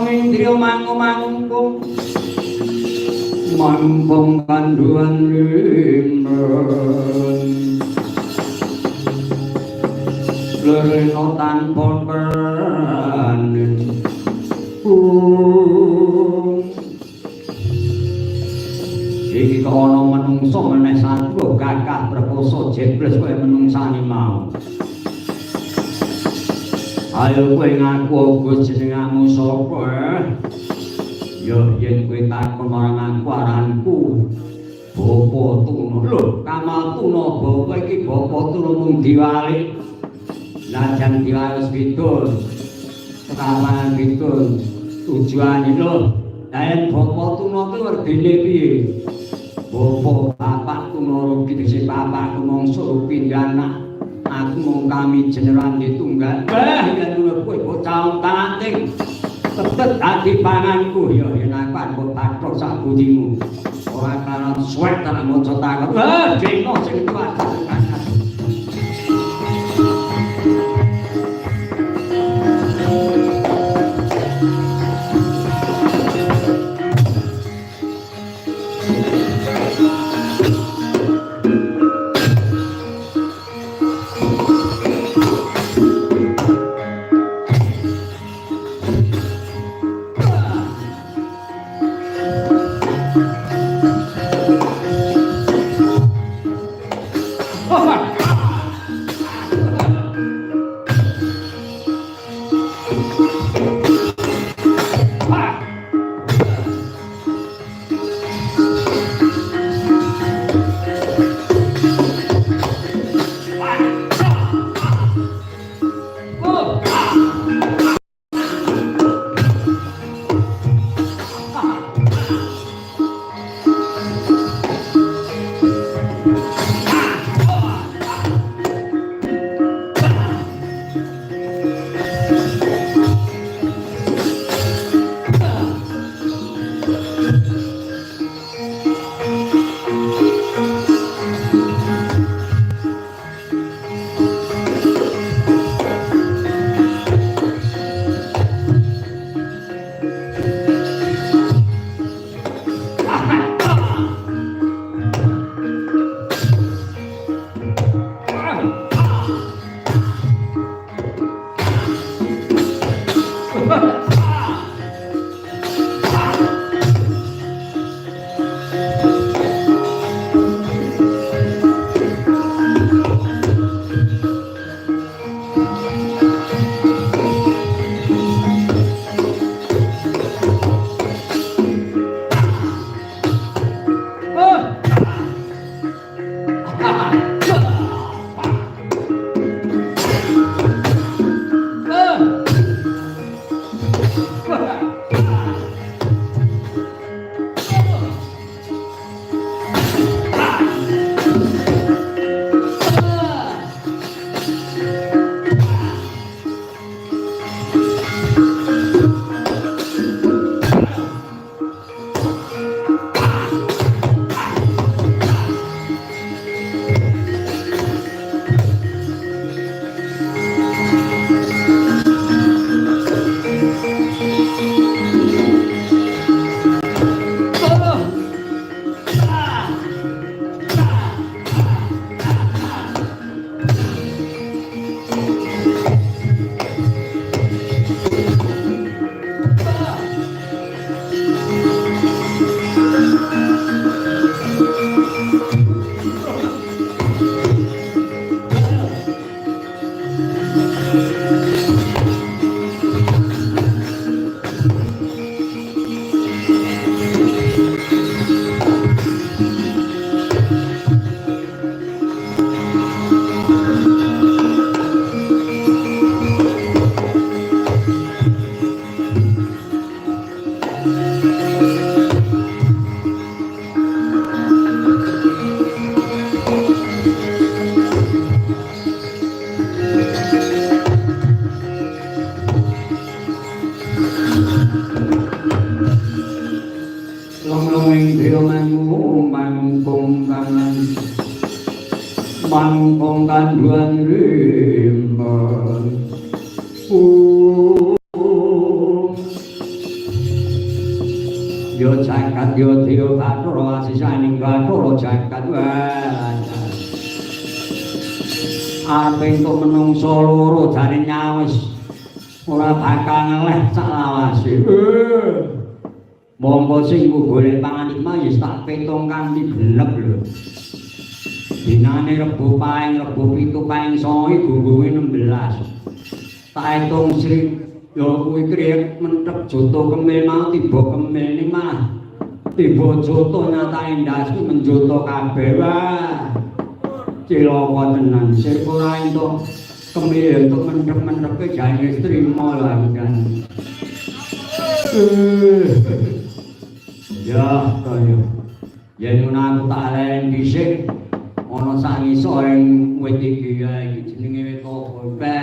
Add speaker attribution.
Speaker 1: Indriya mangkum mangkum kanduan limben lerena tanpa keranin iki kok ana manungsa meneh sanggo kakah perkoso jebres kowe menungsane mau. Ayo kowe ngaku Gus jenengmu sapa? Ya yen kowe takon marang aku aranku Bapa Tuna. Lho, Kamal Tuna bapa iki Bapa Tuna mung diwalik. Lajeng diwales bidul. Kaman bidul tujuane lho. Lah yen Bapa Tuna kuwi werdine piye? Bapak Tuna rugi dise bapakku mongso rugi anak. Aku mung kami jeneran ditunggal. Yen ngono kowe bocah kanting. Tetep dadi panganku ya yen aku patrok sak budimu. Ora karan suwek tak maca takon. Dino sing kuat. mangkong kanduan rimbang yo jagat yo dewa Bathara asisaning Bathara jagat wae arep entuk menungsa loro jane nyawis ora bakal ngeleh sak lawase monggo sing golek pangan iki wis tak petung kanthi gelep lho dinane Rebo paing Rebo pitu paing songi gunggunge 16 tak hitung sri yo kuwi kriyek mentek joto kemil mau tiba kemil ni mah tiba joto nyata endas ku menjoto kabeh wae cilaka tenan sing ora entuk kemil entuk mentek-mentek jane trimo lah kan ya kaya yen aku tak len dhisik ana sak ngisor ing wit iki ya iki jenenge wit apa